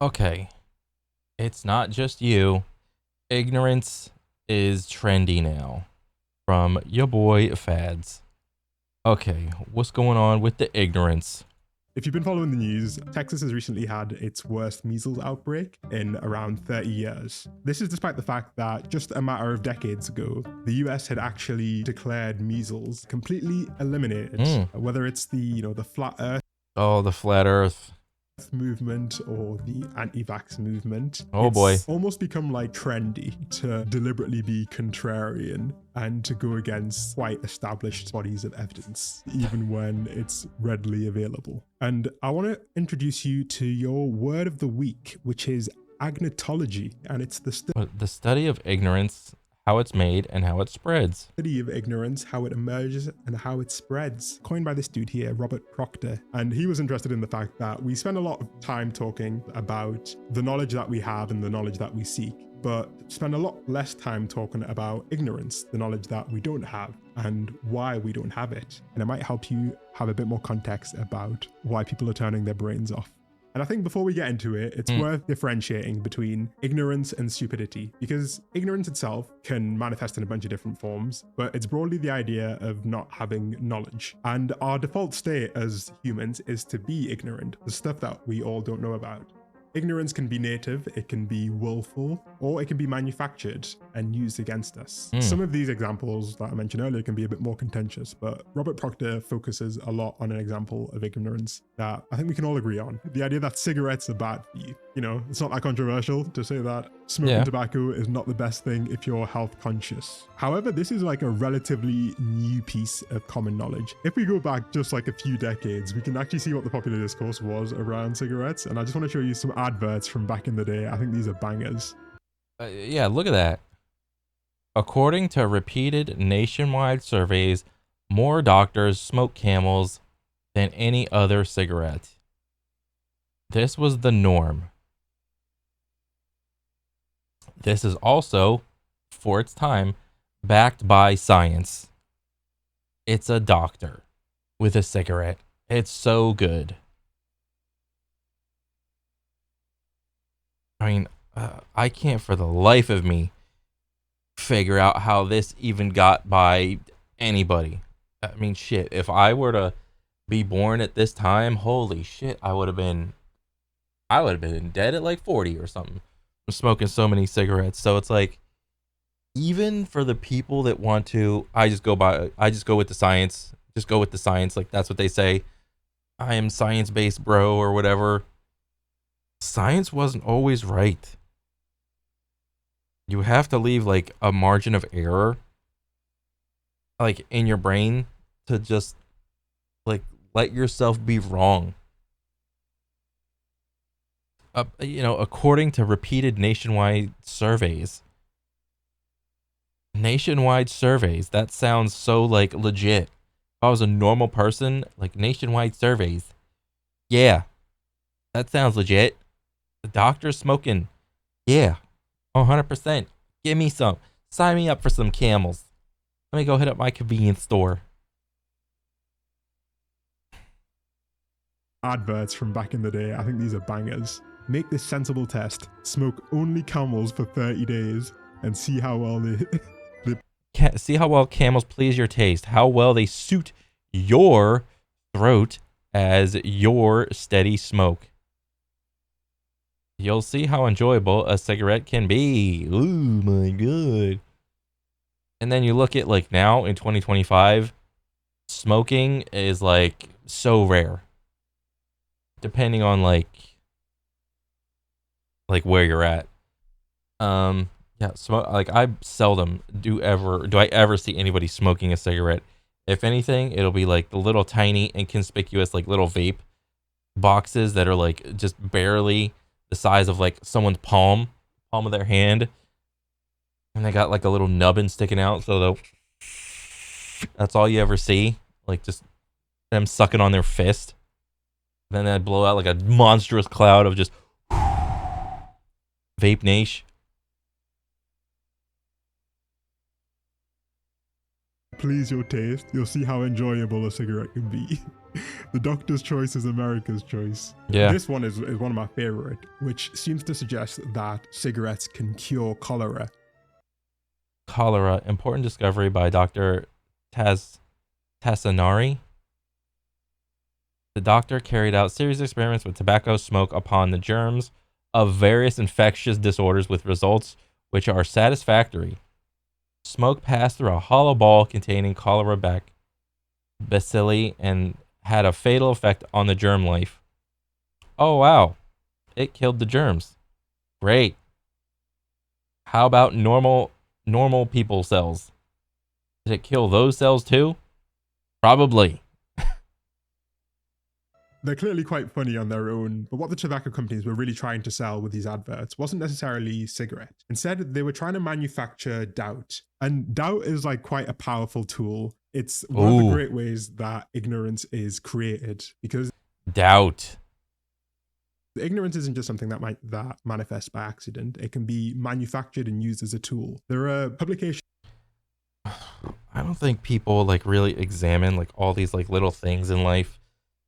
Okay, it's not just you. Ignorance is trendy now. From your boy Fads. Okay, what's going on with the ignorance? If you've been following the news, Texas has recently had its worst measles outbreak in around 30 years. This is despite the fact that just a matter of decades ago, the US had actually declared measles completely eliminated. Hmm. Whether it's the flat earth Oh, the flat earth. movement or the anti-vax movement, Oh boy. it's almost become like trendy to deliberately be contrarian and to go against quite established bodies of evidence, even when it's readily available. And I want to introduce you to your word of the week, which is agnotology, and it's the The study of ignorance, how it's made, and how it spreads. study of ignorance, how it emerges and how it spreads. Coined by this dude here, Robert Proctor. And he was interested in the fact that we spend a lot of time talking about the knowledge that we have and the knowledge that we seek, but spend a lot less time talking about ignorance, the knowledge that we don't have and why we don't have it. And it might help you have a bit more context about why people are turning their brains off. And I think before we get into it, it's worth differentiating between ignorance and stupidity, because ignorance itself can manifest in a bunch of different forms, but it's broadly the idea of not having knowledge. And our default state as humans is to be ignorant, the stuff that we all don't know about. Ignorance can be native, it can be willful, or it can be manufactured and used against us. Some of these examples that I mentioned earlier can be a bit more contentious, but Robert Proctor focuses a lot on an example of ignorance that I think we can all agree on. The idea that cigarettes are bad for you. You know, it's not that controversial to say that smoking tobacco is not the best thing if you're health conscious. However, this is like a relatively new piece of common knowledge. If we go back just like a few decades, we can actually see what the popular discourse was around cigarettes. And I just want to show you some adverts from back in the day. I think these are bangers. Yeah, look at that. According to repeated nationwide surveys, more doctors smoke Camels than any other cigarette. This was the norm. This is also, for its time, backed by science. It's a doctor with a cigarette. It's so good. I mean, I can't for the life of me figure out how this even got by anybody. I mean, shit, if I were to be born at this time, holy shit, I would have been dead at like 40 or something. I'm smoking so many cigarettes. So it's like, even for the people that want to, I just go with the science. Just go with the science. Like, that's what they say. I am science-based, bro, or whatever. Science wasn't always right. You have to leave like a margin of error, like in your brain, to just like let yourself be wrong. According to repeated nationwide surveys, that sounds so like legit. If I was a normal person, like nationwide surveys, yeah, that sounds legit. The doctor's smoking, yeah, 100%. Give me some. Sign me up for some Camels. Let me go hit up my convenience store. Adverts from back in the day. I think these are bangers. Make this sensible test. Smoke only Camels for 30 days and see how well they See how well Camels please your taste. How well they suit your throat as your steady smoke. You'll see how enjoyable a cigarette can be. Ooh, my God. And then you look at like now in 2025, smoking is like so rare. Depending on like where you're at. Yeah, smoke, like I seldom do I ever see anybody smoking a cigarette. If anything, it'll be like the little tiny inconspicuous like little vape boxes that are like just barely the size of like someone's palm of their hand, and they got like a little nubbin sticking out, so that's all you ever see, like just them sucking on their fist. Then they blow out like a monstrous cloud of just vape niche. please your taste, you'll see how enjoyable a cigarette can be. The doctor's choice is America's choice. Yeah. This one is one of my favorite, which seems to suggest that cigarettes can cure cholera. Cholera, important discovery by Dr. Tassanari. The doctor carried out serious experiments with tobacco smoke upon the germs of various infectious disorders with results which are satisfactory. Smoke passed through a hollow ball containing cholera bacilli and had a fatal effect on the germ life. Oh wow, it killed the germs. Great. How about normal people cells? Did it kill those cells too? Probably. They're clearly quite funny on their own, but what the tobacco companies were really trying to sell with these adverts wasn't necessarily cigarette. Instead, they were trying to manufacture doubt. And doubt is like quite a powerful tool. It's one of the great ways that ignorance is created, because doubt. Ignorance isn't just something that manifests by accident. It can be manufactured and used as a tool. There are publications. I don't think people like really examine like all these like little things in life,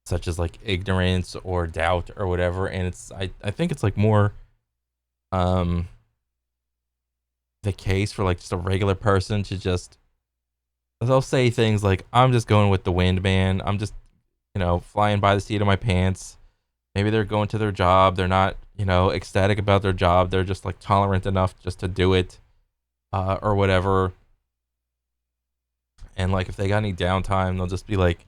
such as like ignorance or doubt or whatever. And it's I think it's like more the case for like just a regular person to just, they'll say things like, I'm just going with the wind, man. I'm just, flying by the seat of my pants. Maybe they're going to their job. They're not, ecstatic about their job. They're just like tolerant enough just to do it, or whatever. And like if they got any downtime, they'll just be like,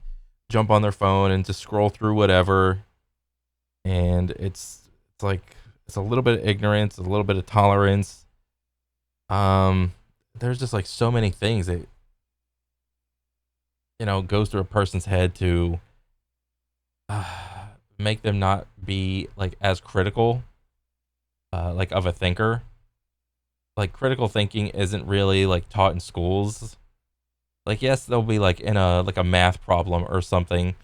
jump on their phone and just scroll through whatever. And it's like, it's a little bit of ignorance, a little bit of tolerance. There's just like so many things that, goes through a person's head to make them not be like as critical, like of a thinker. Like critical thinking isn't really like taught in schools. Like, yes, they'll be like in a math problem or something,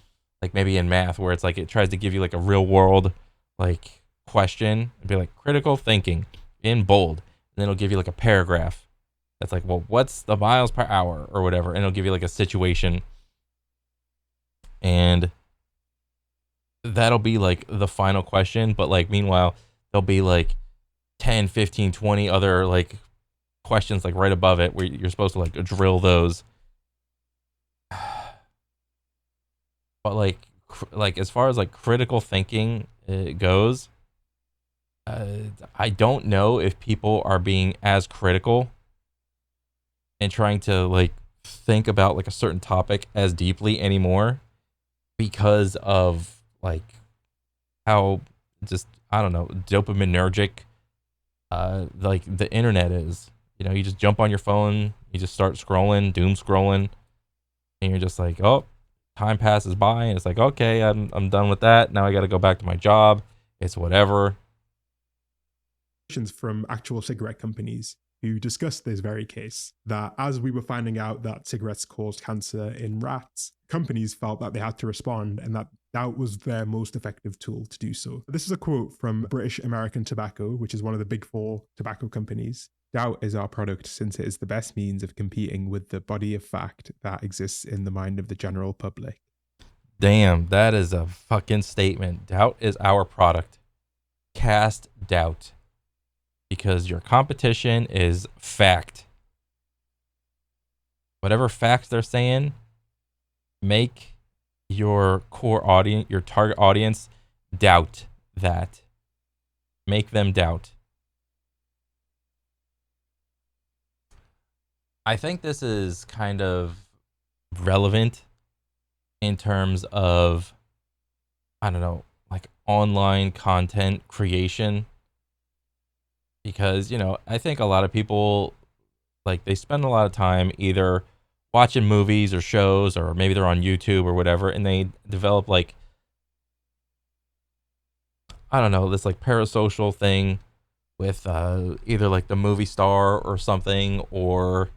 like maybe in math where it's like it tries to give you like a real world like question. It'd be like critical thinking in bold, and then it'll give you like a paragraph that's like, well, what's the miles per hour or whatever, and it'll give you like a situation, and that'll be like the final question. But like meanwhile, there'll be like 10, 15, 20 other like questions like right above it where you're supposed to like drill those. But like as far as like critical thinking goes, I don't know if people are being as critical and trying to like think about like a certain topic as deeply anymore because of like how just, I don't know, dopaminergic like the internet is. You just jump on your phone, you just start scrolling, doom scrolling, and you're just like, oh, time passes by, and it's like, okay, I'm done with that. Now I got to go back to my job. It's whatever. From actual cigarette companies who discussed this very case, that as we were finding out that cigarettes caused cancer in rats, companies felt that they had to respond, and that doubt was their most effective tool to do so. This is a quote from British American Tobacco, which is one of the big four tobacco companies. Doubt is our product since it is the best means of competing with the body of fact that exists in the mind of the general public. Damn, that is a fucking statement. Doubt is our product. Cast doubt. Because your competition is fact. Whatever facts they're saying, make your core audience, your target audience, doubt that. Make them doubt. I think this is kind of relevant in terms of, I don't know, like online content creation. Because, I think a lot of people, like, they spend a lot of time either watching movies or shows, or maybe they're on YouTube or whatever, and they develop, like, I don't know, this, like, parasocial thing with either, like, the movie star or something, or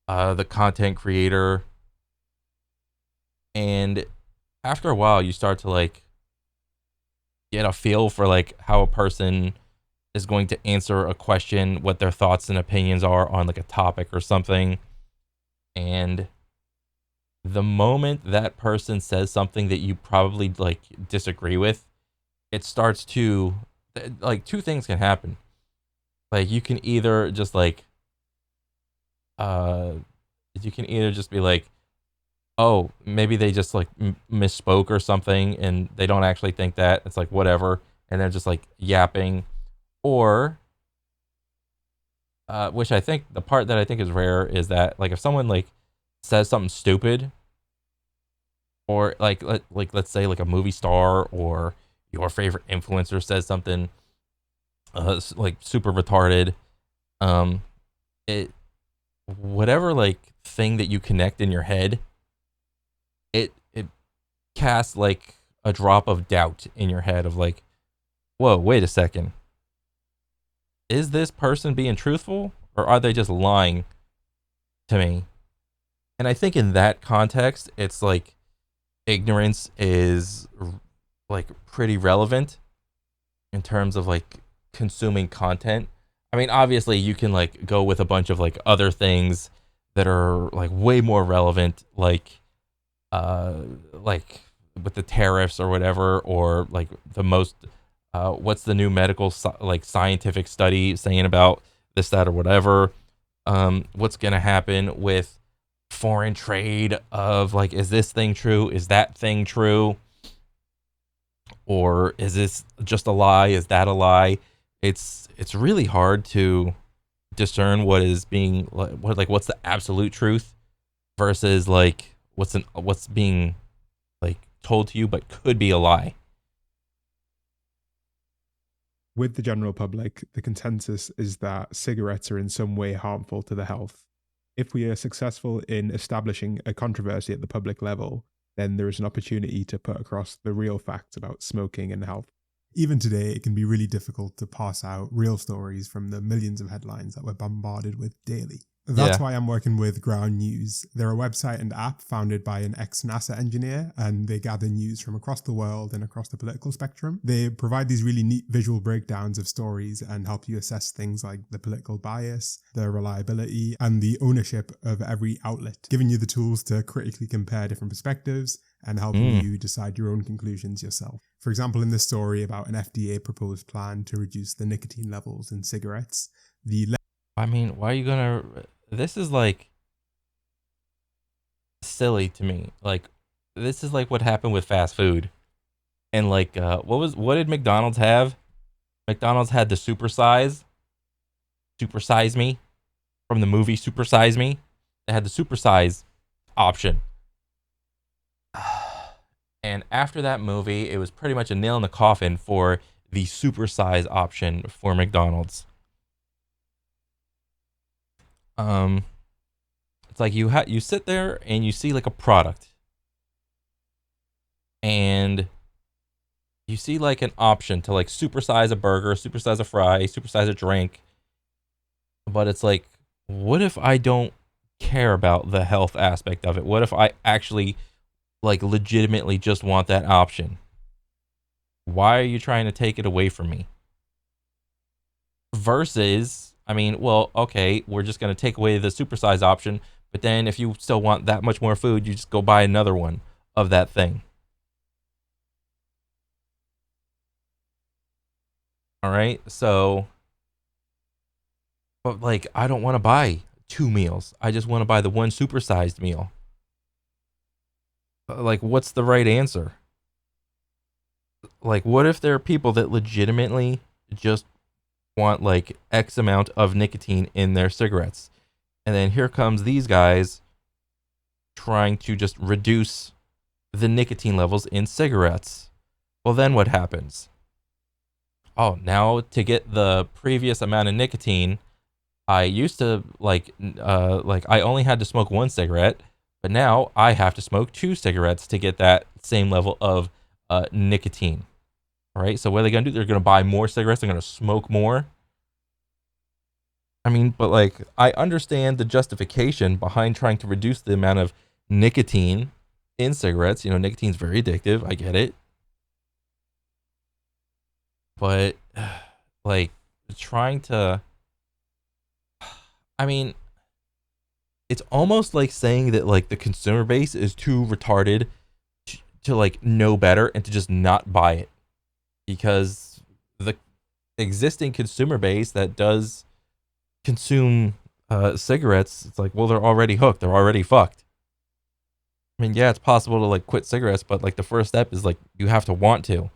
the content creator. And after a while, you start to, like, get a feel for, like, how a person is going to answer a question, what their thoughts and opinions are on like a topic or something. And The moment that person says something that you probably like disagree with, it starts to like two things can happen. Like uh you can either just be like, oh, maybe they just like misspoke or something and they don't actually think that. It's like whatever, and they're just like yapping. Or which I think the part that I think is rare is that like if someone like says something stupid, or like let's say like a movie star or your favorite influencer says something like super retarded, um it whatever like thing that you connect in your head, it casts like a drop of doubt in your head of like, whoa, wait a second, is this person being truthful or are they just lying to me? And I think in that context it's like ignorance is like pretty relevant in terms of like consuming content. I mean, obviously you can like go with a bunch of like other things that are like way more relevant, uh like with the tariffs or whatever, or like the most what's the new like scientific study saying about this, that, or whatever. What's gonna happen with foreign trade of like, is this thing true? Is that thing true? Or is this just a lie? Is that a lie? It's really hard to discern what is being what's the absolute truth versus like what's being like told to you but could be a lie. With the general public, the consensus is that cigarettes are in some way harmful to the health. If we are successful in establishing a controversy at the public level, then there is an opportunity to put across the real facts about smoking and health. Even today, it can be really difficult to parse out real stories from the millions of headlines that we're bombarded with daily. That's Yeah. why I'm working with Ground News. They're a website and app founded by an ex-NASA engineer, and they gather news from across the world and across the political spectrum. They provide these really neat visual breakdowns of stories and help you assess things like the political bias, the reliability, and the ownership of every outlet, giving you the tools to critically compare different perspectives and helping Mm. you decide your own conclusions yourself. For example, in this story about an FDA proposed plan to reduce the nicotine levels in cigarettes, the I mean, why are you gonna? This is like silly to me. Like, this is like what happened with fast food. And like, what did McDonald's have? McDonald's had the super size me from the movie Super Size Me. They had the super size option. And after that movie, it was pretty much a nail in the coffin for the super size option for McDonald's. Um, it's like you sit there and you see like a product, and you see like an option to like supersize a burger, supersize a fry, supersize a drink. But it's like, what if I don't care about the health aspect of it? What if I actually like legitimately just want that option? Why are you trying to take it away from me? Versus, I mean, well, okay, we're just going to take away the supersize option, but then if you still want that much more food, you just go buy another one of that thing. All right. So, but like, I don't want to buy two meals. I just want to buy the one supersized meal. Like, what's the right answer? Like, what if there are people that legitimately just want like X amount of nicotine in their cigarettes? And then here comes these guys trying to just reduce the nicotine levels in cigarettes. Well, then what happens? Oh, now to get the previous amount of nicotine, I used to like I only had to smoke one cigarette, but now I have to smoke two cigarettes to get that same level of nicotine. All right. So what are they gonna do? They're gonna buy more cigarettes. They're gonna smoke more. I mean, but like I understand the justification behind trying to reduce the amount of nicotine in cigarettes. You know, nicotine's very addictive. I get it. But like trying to, I mean, it's almost like saying that like the consumer base is too retarded to like know better and to just not buy it, because the existing consumer base that does consume cigarettes, it's like, well, they're already hooked, they're already fucked. I mean, yeah, it's possible to like quit cigarettes, but like the first step is like you have to want to.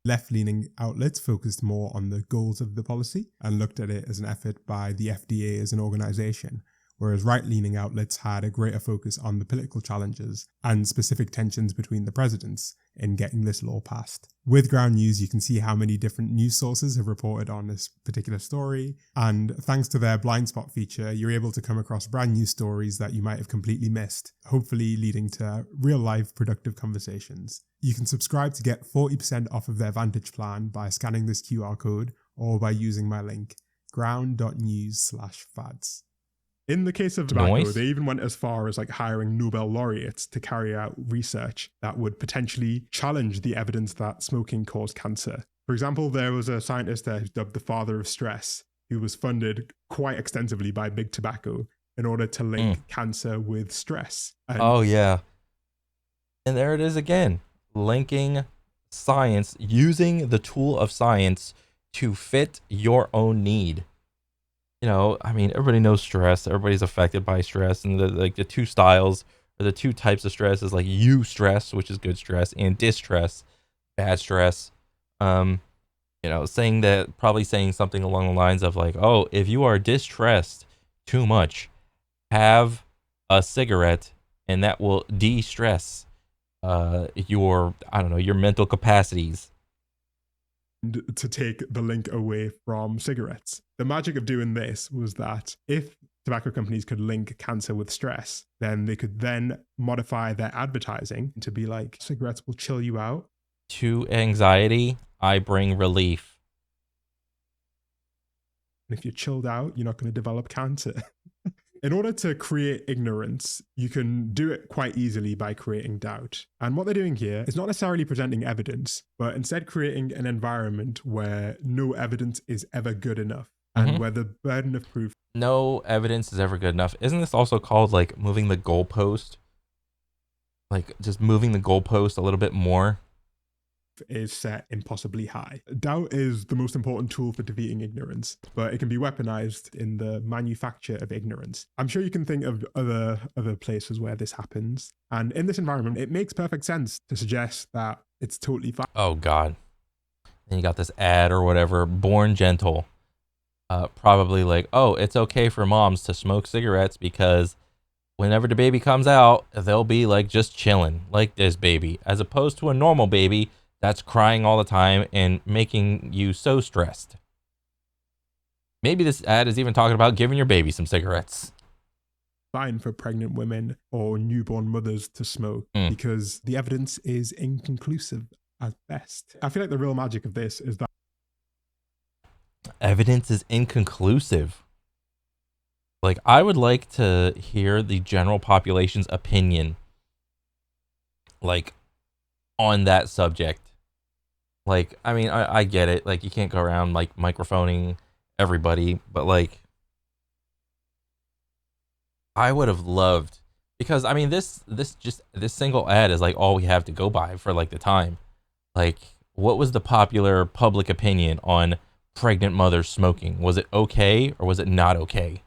Left-leaning outlets focused more on the goals of the policy and looked at it as an effort by the FDA as an organization, whereas right-leaning outlets had a greater focus on the political challenges and specific tensions between the presidents in getting this law passed. With Ground News, you can see how many different news sources have reported on this particular story, and thanks to their blind spot feature, you're able to come across brand new stories that you might have completely missed, hopefully leading to real-life productive conversations. You can subscribe to get 40% off of their Vantage plan by scanning this QR code or by using my link, ground.news/fads. In the case of tobacco, Noise. they even went as far as like hiring Nobel laureates to carry out research that would potentially challenge the evidence that smoking caused cancer. For example, there was a scientist there who's dubbed the father of stress, who was funded quite extensively by Big Tobacco in order to link cancer with stress. And Oh yeah. And there it is again, linking science, using the tool of science to fit your own need. You know, I mean, everybody knows stress. Everybody's affected by stress, and the two styles or the two types of stress is like eustress, which is good stress, and distress, bad stress. Um, you know, probably saying something along the lines of like, oh, if you are distressed too much, have a cigarette, and that will de-stress your, I don't know, your mental capacities. to take the link away from cigarettes. The magic of doing this was that if tobacco companies could link cancer with stress, then they could then modify their advertising to be like, cigarettes will chill you out. To anxiety, I bring relief. And if you're chilled out, you're not going to develop cancer. In order to create ignorance, you can do it quite easily by creating doubt. And what they're doing here is not necessarily presenting evidence, but instead creating an environment where no evidence is ever good enough and where the burden of proof. No evidence is ever good enough. Isn't this also called like moving the goalpost? Like just moving the goalpost a little bit more? Is set impossibly high. Doubt is the most important tool for defeating ignorance, but it can be weaponized in the manufacture of ignorance. I'm sure you can think of other places where this happens, and in this environment, it makes perfect sense to suggest that it's totally fine. Oh God. And you got this ad or whatever, Born Gentle. Probably like, oh, it's okay for moms to smoke cigarettes because whenever the baby comes out, they'll be like just chilling, like this baby, as opposed to a normal baby that's crying all the time and making you so stressed. Maybe this ad is even talking about giving your baby some cigarettes. Fine for pregnant women or newborn mothers to smoke because the evidence is inconclusive at best. I feel like the real magic of this is that evidence is inconclusive. Like, I would like to hear the general population's opinion, like, on that subject. Like, I mean, I get it. Like, you can't go around, like, microphoning everybody. But, like, I would have loved... Because, I mean, this single ad is, like, all we have to go by for, like, the time. Like, what was the popular public opinion on pregnant mothers smoking? Was it okay or was it not okay?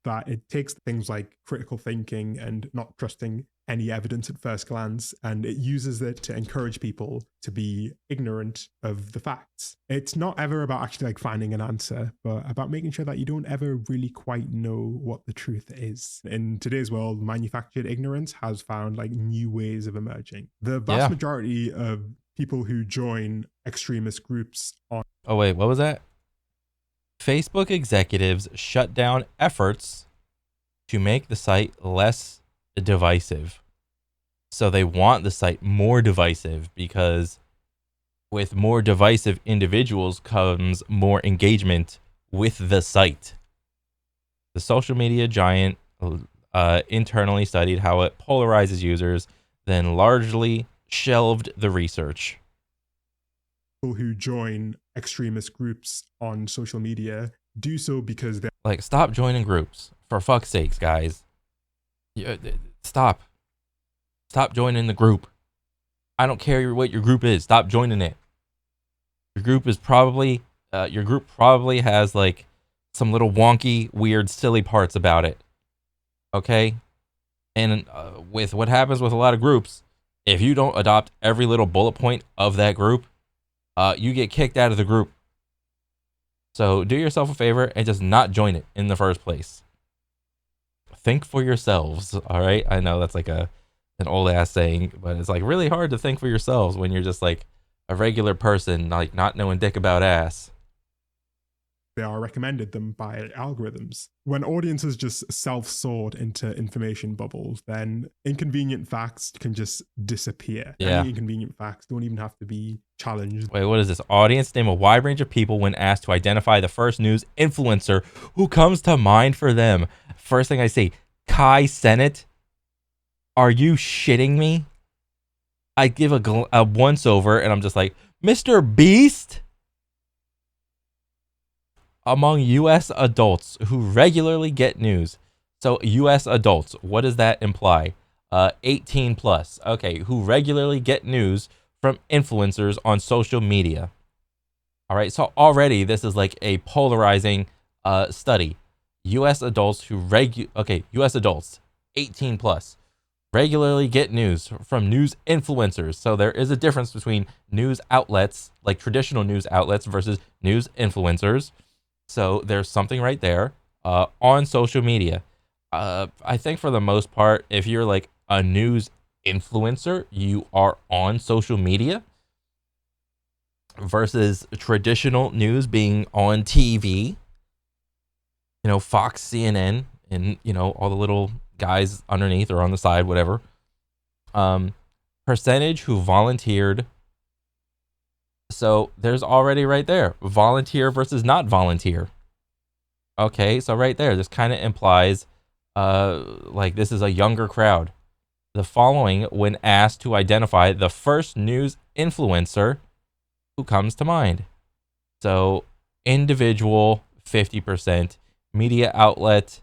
That it takes things like critical thinking and not trusting any evidence at first glance, and it uses it to encourage people to be ignorant of the facts. It's not ever about actually like finding an answer, but about making sure that you don't ever really quite know what the truth is. In today's world, manufactured ignorance has found like new ways of emerging. The vast majority of people who join extremist groups on... Oh wait, what was that? Facebook executives shut down efforts to make the site less divisive. So they want the site more divisive because with more divisive individuals comes more engagement with the site. The social media giant internally studied how it polarizes users, then largely shelved the research. People who join extremist groups on social media do so because they're Like, stop joining groups. For fuck's sakes, guys. Stop. Stop joining the group. I don't care what your group is. Stop joining it. Your group probably has like some little wonky, weird, silly parts about it. Okay? And with what happens with a lot of groups, if you don't adopt every little bullet point of that group, you get kicked out of the group. So do yourself a favor and just not join it in the first place. Think for yourselves, all right? I know that's like an old ass saying, but it's like really hard to think for yourselves when you're just like a regular person, like not knowing dick about ass. they are recommended them by algorithms. When audiences just self-sort into information bubbles, then inconvenient facts can just disappear. Yeah. Any inconvenient facts don't even have to be challenged. Wait, what is this? Audience name a wide range of people when asked to identify the first news influencer who comes to mind for them. First thing I say, Kai Cenat. Are you shitting me? I give a once over and I'm just like, Mr. Beast? Among U.S. adults who regularly get news. So U.S. adults, what does that imply? 18 plus. Okay, who regularly get news from influencers on social media. All right, so already this is like a polarizing study. U.S. adults U.S. adults, 18 plus, regularly get news from news influencers. So there is a difference between news outlets, like traditional news outlets, versus news influencers. So there's something right there on social media. I think for the most part, if you're like a news influencer, you are on social media versus traditional news being on TV. You know, Fox, CNN, and, you know, all the little guys underneath or on the side, whatever. Percentage who volunteered. So there's already right there, volunteer versus not volunteer. Okay, so right there, this kind of implies like this is a younger crowd. The following when asked to identify the first news influencer who comes to mind. So individual, 50%. Media outlet.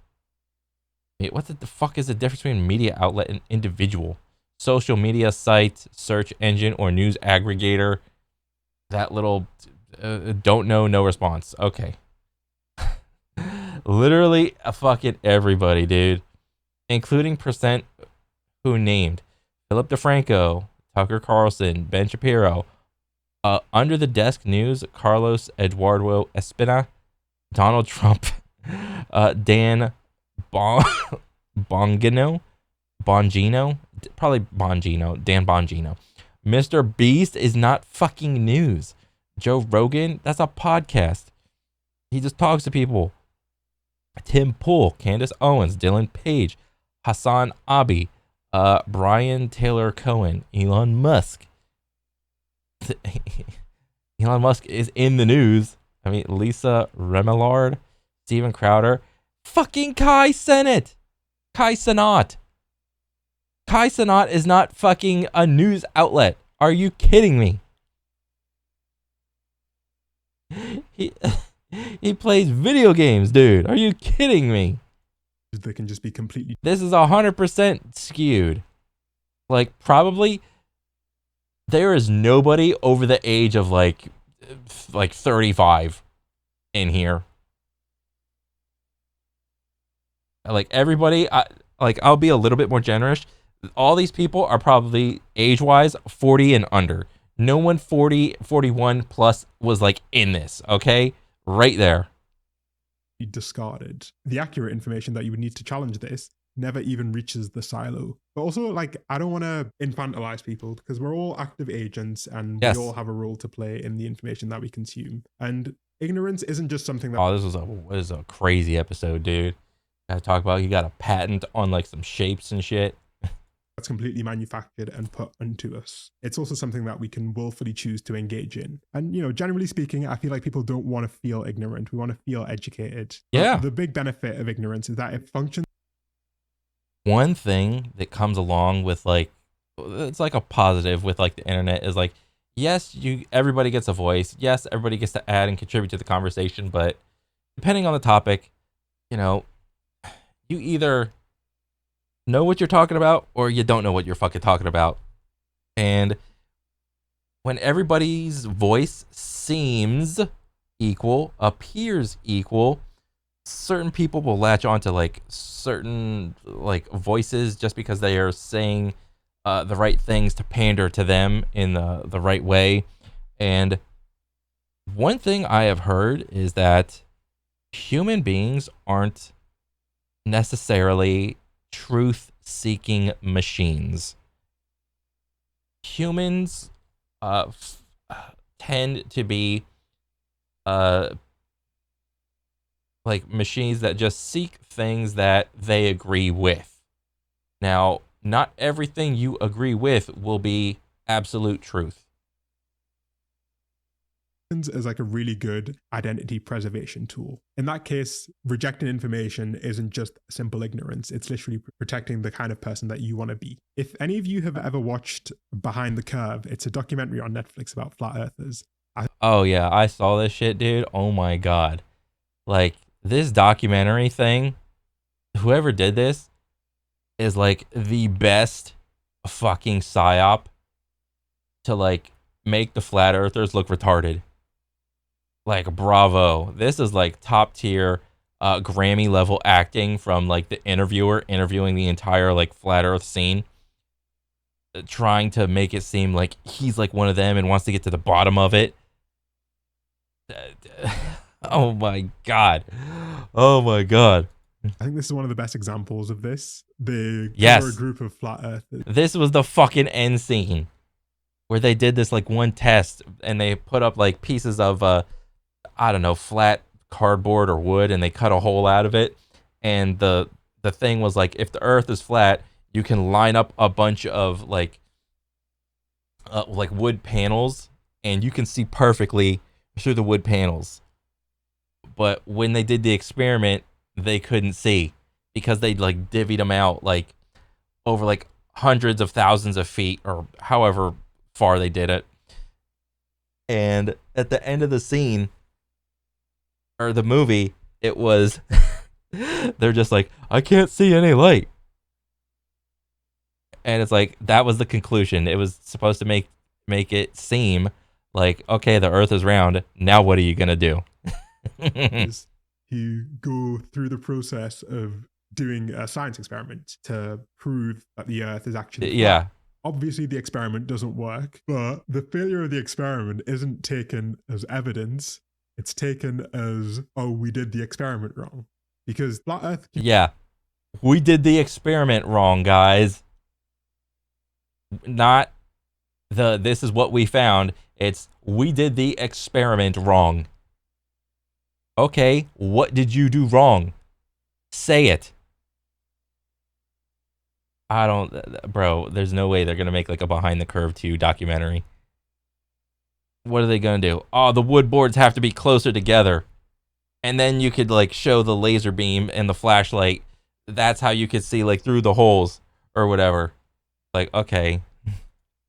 Wait, what the fuck is the difference between media outlet and individual? Social media site, search engine, or news aggregator. That little don't know, no response. Okay. Literally fucking everybody, dude. Including percent who named Philip DeFranco, Tucker Carlson, Ben Shapiro. Under the desk news, Carlos Eduardo Espina, Donald Trump, Dan Bongino, probably Bongino, Dan Bongino. Mr. Beast is not fucking news. Joe Rogan, that's a podcast. He just talks to people. Tim Pool, Candace Owens, Dylan Page, Hassan Abi, Brian Taylor Cohen, Elon Musk. Elon Musk is in the news. I mean, Lisa Remillard, Steven Crowder, fucking Kai Cenat. Kai Cenat is not fucking a news outlet. Are you kidding me? He plays video games, dude. Are you kidding me? They can just be completely. This is 100% skewed. Like, probably there is nobody over the age of like 35 in here. Like everybody, I'll be a little bit more generous. All these people are probably age-wise 40 and under. No one 40, 41 plus was like in this, okay? Right there. Be discarded. The accurate information that you would need to challenge this never even reaches the silo. But also, like, I don't want to infantilize people because we're all active agents and Yes. we all have a role to play in the information that we consume. And ignorance isn't just something that. Oh, this is a crazy episode, dude. Gotta talk about you got a patent on like some shapes and shit. That's completely manufactured and put onto us. It's also something that we can willfully choose to engage in. And, you know, generally speaking, I feel like people don't want to feel ignorant. We want to feel educated. Yeah. The big benefit of ignorance is that it functions. One thing that comes along with like, it's like a positive with like the internet is like, yes, everybody gets a voice. Yes, everybody gets to add and contribute to the conversation, but depending on the topic, you know, you either know what you're talking about or you don't know what you're fucking talking about. And when everybody's voice seems equal, appears equal, certain people will latch onto like certain like voices just because they are saying the right things to pander to them in the right way. And one thing I have heard is that human beings aren't necessarily truth seeking machines. Humans tend to be uh, like machines that just seek things that they agree with. Now, not everything you agree with will be absolute truth. As like a really good identity preservation tool. In that case, rejecting information isn't just simple ignorance, it's literally protecting the kind of person that you want to be. If any of you have ever watched Behind the Curve, it's a documentary on Netflix about flat earthers. Oh yeah, I saw this shit, dude. Oh my god. Like this documentary thing, whoever did this is like the best fucking psyop to like make the flat earthers look retarded. Like bravo. This is like top tier Grammy level acting from like the interviewer interviewing the entire like flat earth scene, trying to make it seem like he's like one of them and wants to get to the bottom of it. Oh my god. Oh my god. I think this is one of the best examples of this. They Yes. cover a group of flat earthers. This was the fucking end scene where they did this like one test and they put up like pieces of I don't know, flat cardboard or wood, and they cut a hole out of it. And the thing was like, if the earth is flat, you can line up a bunch of like wood panels and you can see perfectly through the wood panels. But when they did the experiment, they couldn't see because they like divvied them out like over like hundreds of thousands of feet or however far they did it. And at the end of the scene or the movie, it was they're just like, I can't see any light. And it's like that was the conclusion. It was supposed to make it seem like, okay, the earth is round. Now what are you gonna do? Is to go through the process of doing a science experiment to prove that the earth is actually flat. Yeah. Obviously the experiment doesn't work, but the failure of the experiment isn't taken as evidence. It's taken as, oh, we did the experiment wrong. Because flat earth... Yeah. We did the experiment wrong, guys. Not this is what we found. It's we did the experiment wrong. Okay, what did you do wrong? Say it. I don't, bro, there's no way they're going to make like a Behind the Curve 2 documentary. What are they going to do? Oh, the wood boards have to be closer together. And then you could like show the laser beam and the flashlight. That's how you could see like through the holes or whatever. Like, okay.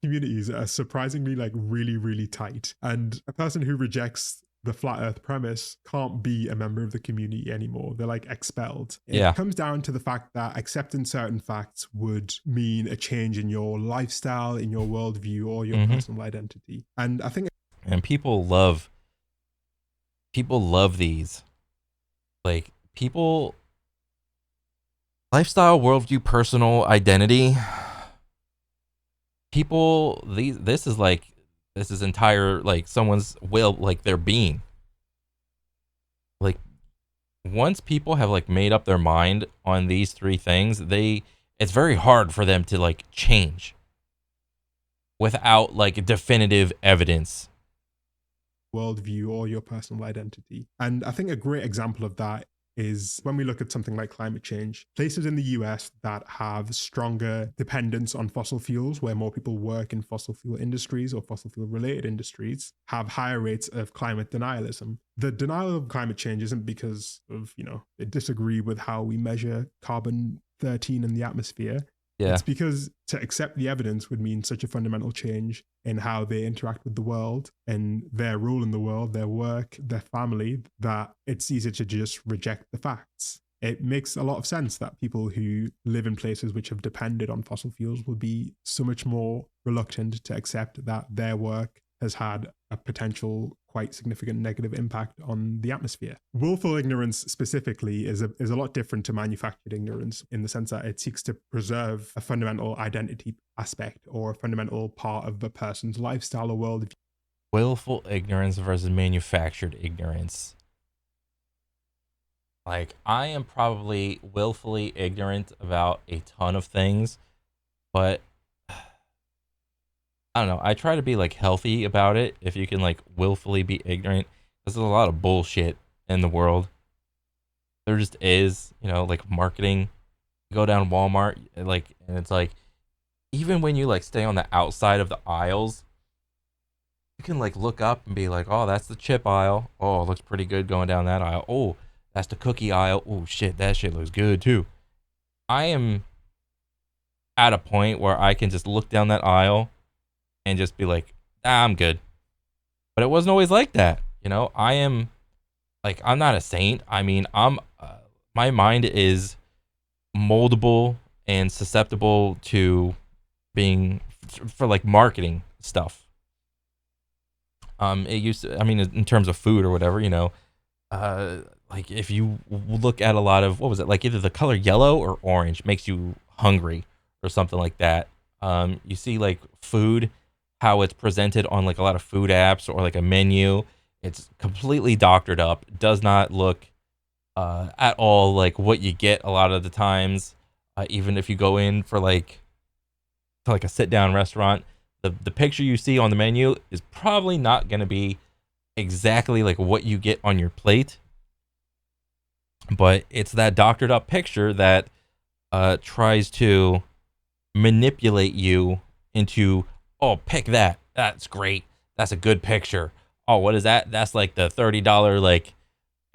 Communities are surprisingly like really, really tight. And a person who rejects the flat earth premise can't be a member of the community anymore. They're like expelled. It comes down to the fact that accepting certain facts would mean a change in your lifestyle, in your worldview, or your personal identity. And I think... And people love these. Like, people... Lifestyle, worldview, personal identity. People, this is entire, like, someone's will, like, their being. Like, once people have, like, made up their mind on these three things, it's very hard for them to, like, change without, like, definitive evidence. Worldview or your personal identity. And I think a great example of that is when we look at something like climate change. Places in the US that have stronger dependence on fossil fuels, where more people work in fossil fuel industries or fossil fuel related industries, have higher rates of climate denialism. The denial of climate change isn't because of, they disagree with how we measure carbon 13 in the atmosphere. Yeah. It's because to accept the evidence would mean such a fundamental change in how they interact with the world and their role in the world, their work, their family, that it's easier to just reject the facts. It makes a lot of sense that people who live in places which have depended on fossil fuels will be so much more reluctant to accept that their work has had a potential quite significant negative impact on the atmosphere. Willful ignorance specifically is a lot different to manufactured ignorance in the sense that it seeks to preserve a fundamental identity aspect or a fundamental part of a person's lifestyle or world. Willful ignorance versus manufactured ignorance. Like, I am probably willfully ignorant about a ton of things, but I don't know. I try to be like healthy about it if you can like willfully be ignorant, because there's a lot of bullshit in the world. There just is, like marketing. You go down Walmart, like, and it's like, even when you like stay on the outside of the aisles, you can like look up and be like, oh, that's the chip aisle. Oh, it looks pretty good going down that aisle. Oh, that's the cookie aisle. Oh shit, that shit looks good too. I am at a point where I can just look down that aisle and just be like, I'm good. But it wasn't always like that. I am like, I'm not a saint. I mean, my mind is moldable and susceptible to being for like marketing stuff. It used to, I mean, in terms of food or whatever, like if you look at a lot of, what was it, like either the color yellow or orange makes you hungry or something like that. You see like food, how it's presented on like a lot of food apps or like a menu. It's completely doctored up. It does not look at all like what you get a lot of the times. Even if you go in for like to like a sit down restaurant, the picture you see on the menu is probably not going to be exactly like what you get on your plate. But it's that doctored up picture that tries to manipulate you into, oh, pick that. That's great. That's a good picture. Oh, what is that? That's like the $30 like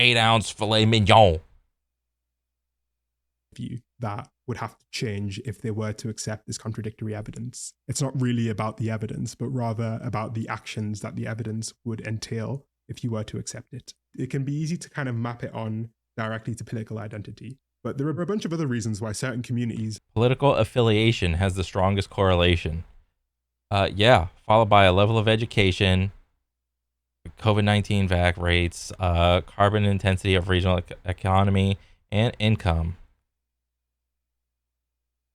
8-ounce filet mignon. View that would have to change if they were to accept this contradictory evidence. It's not really about the evidence, but rather about the actions that the evidence would entail if you were to accept it. It can be easy to kind of map it on directly to political identity, but there are a bunch of other reasons why certain communities. Political affiliation has the strongest correlation. Yeah, followed by a level of education, COVID-19 vac rates, carbon intensity of regional economy, and income.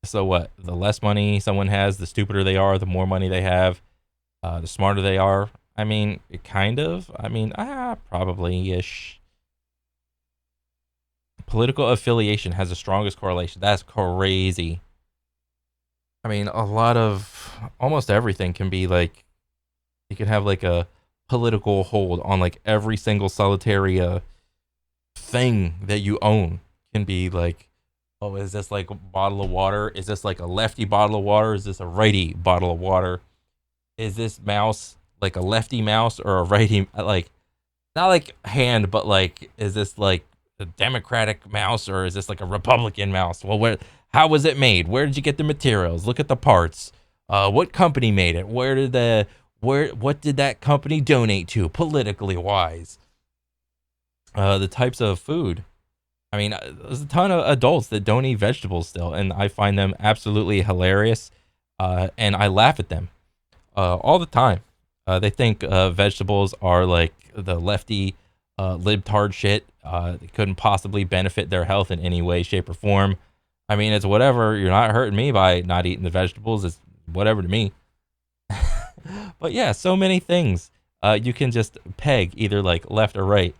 So what? The less money someone has, the stupider they are. The more money they have, the smarter they are. I mean, kind of. I mean, probably-ish. Political affiliation has the strongest correlation. That's crazy. I mean, almost everything can be like, you can have like a political hold on like every single solitary thing that you own. Can be like, oh, is this like a bottle of water? Is this like a lefty bottle of water? Is this a righty bottle of water? Is this mouse like a lefty mouse or a righty, like, not like hand, but like, is this like a Democratic mouse or is this like a Republican mouse? Well, how was it made? Where did you get the materials? Look at the parts. What company made it? What did that company donate to politically wise? The types of food. I mean, there's a ton of adults that don't eat vegetables still, and I find them absolutely hilarious, and I laugh at them all the time. They think vegetables are like the lefty libtard shit. They couldn't possibly benefit their health in any way, shape, or form. I mean, it's whatever. You're not hurting me by not eating the vegetables. It's whatever to me. But yeah, so many things you can just peg either like left or right.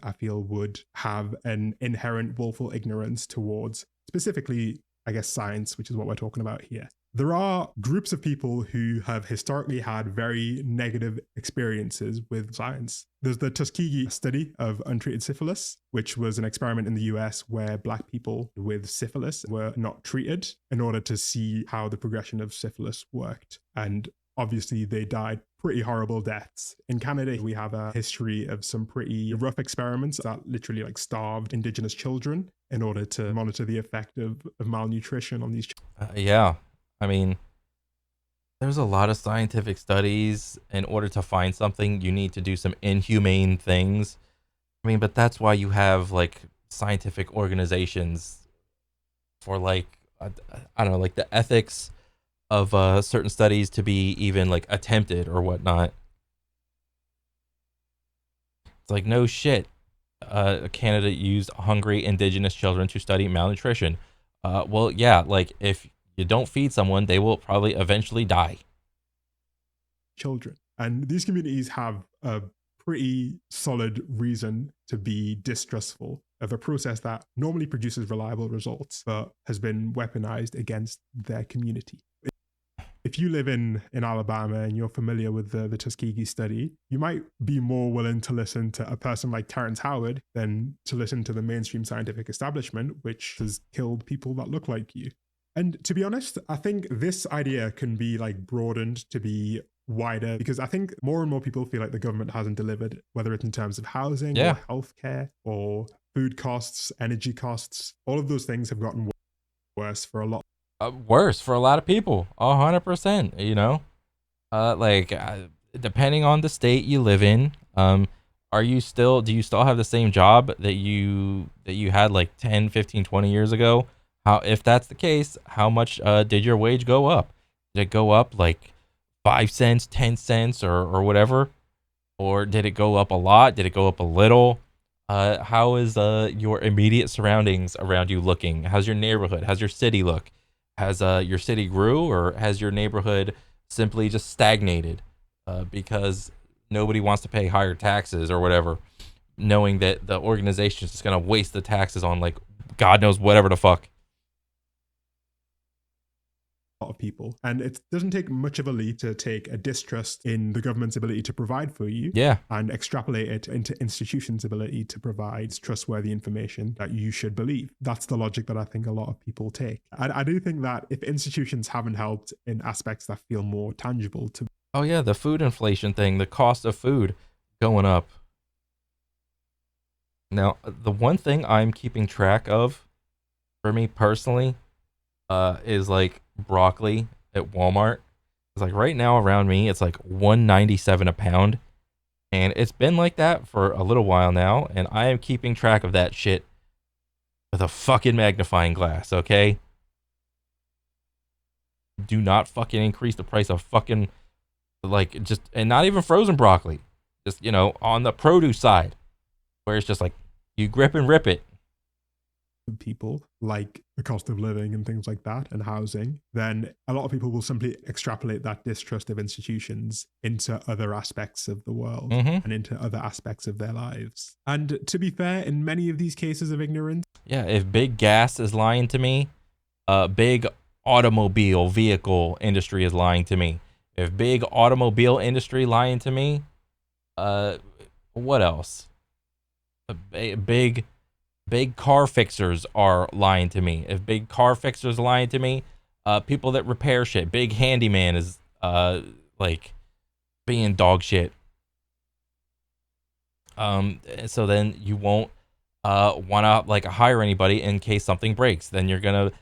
I feel would have an inherent willful ignorance towards specifically, I guess, science, which is what we're talking about here. There are groups of people who have historically had very negative experiences with science. There's the Tuskegee study of untreated syphilis, which was an experiment in the US where Black people with syphilis were not treated in order to see how the progression of syphilis worked. And obviously they died pretty horrible deaths. In Canada, we have a history of some pretty rough experiments that literally like starved Indigenous children in order to monitor the effect of malnutrition on these children. Yeah, I mean, there's a lot of scientific studies. In order to find something, you need to do some inhumane things. I mean, but that's why you have like scientific organizations for like I don't know, like the ethics of certain studies to be even like attempted or whatnot. It's like no shit. Canada used hungry indigenous children to study malnutrition. Well, yeah, like if you don't feed someone, they will probably eventually die. Children. And these communities have a pretty solid reason to be distrustful of a process that normally produces reliable results, but has been weaponized against their community. If you live in Alabama and you're familiar with the Tuskegee study, you might be more willing to listen to a person like Terrence Howard than to listen to the mainstream scientific establishment, which has killed people that look like you. And to be honest, I think this idea can be like broadened to be wider because I think more and more people feel like the government hasn't delivered, whether it's in terms of housing Yeah. or healthcare or food costs, energy costs. All of those things have gotten worse for a lot. Worse for a lot of people, 100%. You know, like depending on the state you live in, do you still have the same job that you had like 10, 15, 20 years ago? How, if that's the case, how much did your wage go up? Did it go up like 5 cents, 10 cents, or whatever? Or did it go up a lot? Did it go up a little? How is your immediate surroundings around you looking? How's your neighborhood? How's your city look? Has your city grew, or has your neighborhood simply just stagnated because nobody wants to pay higher taxes or whatever, knowing that the organization is just gonna waste the taxes on like God knows whatever the fuck. Lot of people, and it doesn't take much of a leap to take a distrust in the government's ability to provide for you, Yeah, and extrapolate it into institutions' ability to provide trustworthy information that you should believe. That's the logic that I think a lot of people take. I do think that if institutions haven't helped in aspects that feel more tangible to oh yeah, the food inflation thing, the cost of food going up. Now, the one thing I'm keeping track of for me personally is like broccoli at Walmart. It's like right now around me, it's like 197 a pound, and it's been like that for a little while now, and I am keeping track of that shit with a fucking magnifying glass, okay? Do not fucking increase the price of fucking like just and not even frozen broccoli. Just, you know, on the produce side where it's just like you grip and rip it. people, like the cost of living and things like that, and housing, then a lot of people will simply extrapolate that distrust of institutions into other aspects of the world Mm-hmm. and into other aspects of their lives. And to be fair, in many of these cases of ignorance, Yeah, if big gas is lying to me, big automobile vehicle industry is lying to me. If big automobile industry lying to me, uh, what else? Big car fixers are lying to me. If big car fixers are lying to me, people that repair shit, big handyman is like being dog shit. So then you won't want to like hire anybody in case something breaks. Then you're gonna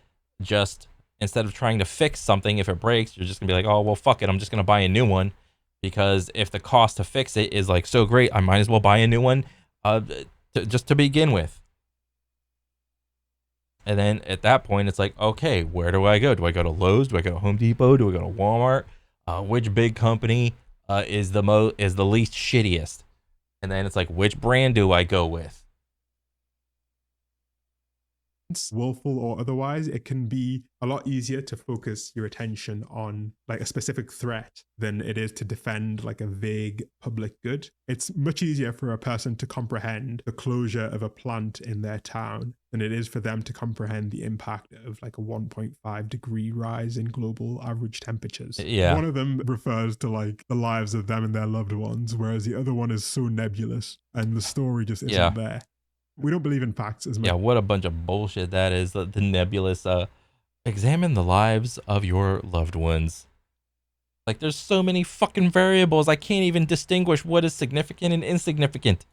just, instead of trying to fix something, if it breaks, you're just gonna be like, oh well, fuck it, I'm just gonna buy a new one, because if the cost to fix it is like so great, I might as well buy a new one, just to begin with. And then at that point, it's like, okay, where do I go? Do I go to Lowe's? Do I go to Home Depot? Do I go to Walmart? Which big company is the least shittiest? And then it's like, which brand do I go with? willful or otherwise, it can be a lot easier to focus your attention on like a specific threat than it is to defend like a vague public good. It's much easier for a person to comprehend the closure of a plant in their town than it is for them to comprehend the impact of like a 1.5 degree rise in global average temperatures. Yeah. One of them refers to like the lives of them and their loved ones, whereas the other one is so nebulous and the story just isn't there. We don't believe in facts as much. Yeah, what a bunch of bullshit that is. The nebulous, examine the lives of your loved ones. Like, there's so many fucking variables. I can't even distinguish what is significant and insignificant.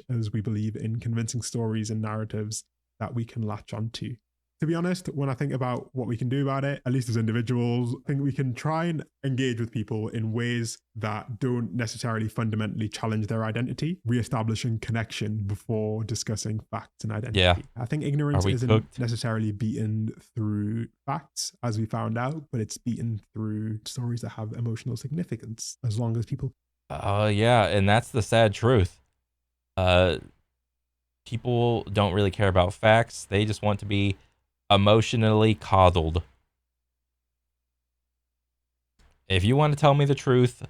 As we believe in convincing stories and narratives that we can latch onto. To be honest, when I think about what we can do about it, at least as individuals, I think we can try and engage with people in ways that don't necessarily fundamentally challenge their identity, reestablishing connection before discussing facts and identity. Yeah. I think Are ignorance we isn't cooked? necessarily beaten through facts, as we found out, but it's beaten through stories that have emotional significance, as long as people. Yeah, and that's the sad truth. Uh, People don't really care about facts. They just want to be emotionally coddled. If you want to tell me the truth,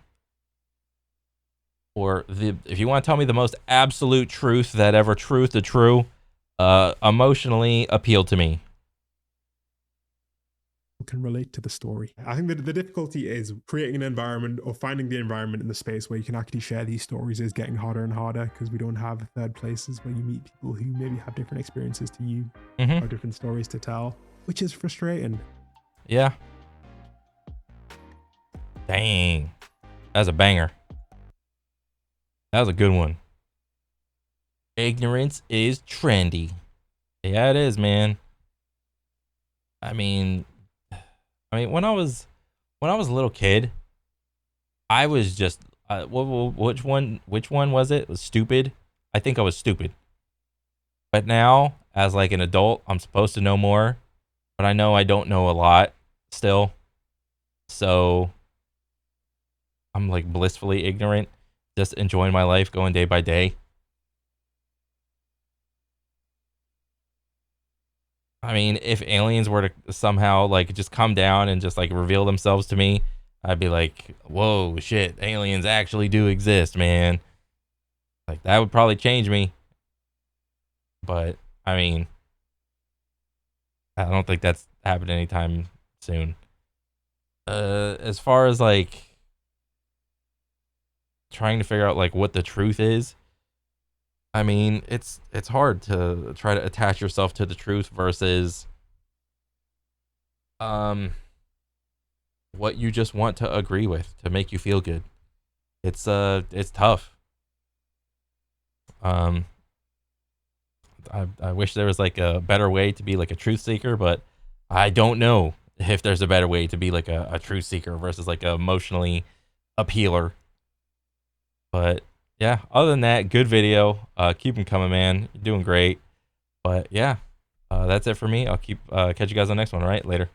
or if you want to tell me the most absolute truth that ever truth to true, emotionally appeal to me. Can relate to the story. I think that the difficulty is creating an environment or finding the environment in the space where you can actually share these stories is getting harder and harder because we don't have third places where you meet people who maybe have different experiences to you or different stories to tell, which is frustrating. Yeah. Dang. That's a banger. That was a good one. Ignorance is trendy. Yeah, it is, man. I mean, when I was a little kid, I was just which one was it? Was stupid? I think I was stupid. But now, as like an adult, I'm supposed to know more, but I know I don't know a lot still. So I'm like blissfully ignorant, just enjoying my life, going day by day. I mean, if aliens were to somehow like just come down and just like reveal themselves to me, I'd be like, whoa, shit, aliens actually do exist, man. Like, that would probably change me. But, I mean, I don't think that's happening anytime soon. As far as like trying to figure out like what the truth is, I mean, it's hard to try to attach yourself to the truth versus what you just want to agree with to make you feel good. It's tough. Um I wish there was like a better way to be like a truth seeker, but I don't know if there's a better way to be like a truth seeker versus like a emotionally appealer. But yeah, other than that, good video. Keep them coming, man. You're doing great. But yeah, that's it for me. I'll catch you guys on the next one. All right, later.